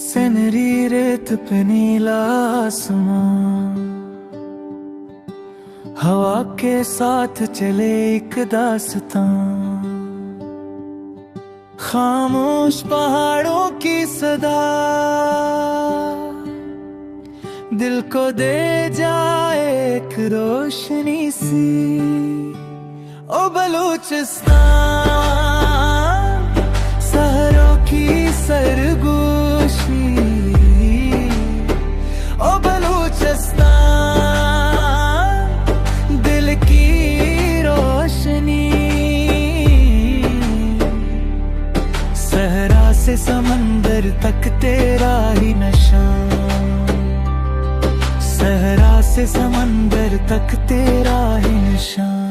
सनरी रेत पे नीला आसमां, हवा के साथ चले एक दास्तां, खामोश पहाड़ों की सदा दिल को दे जाए एक रोशनी सी। ओ बलूचिस्तान सहरों की सरगोशी, ओ बलूचिस्तान दिल की रोशनी। सहरा से समंदर तक तेरा ही निशान, सहरा से समंदर तक तेरा ही निशान।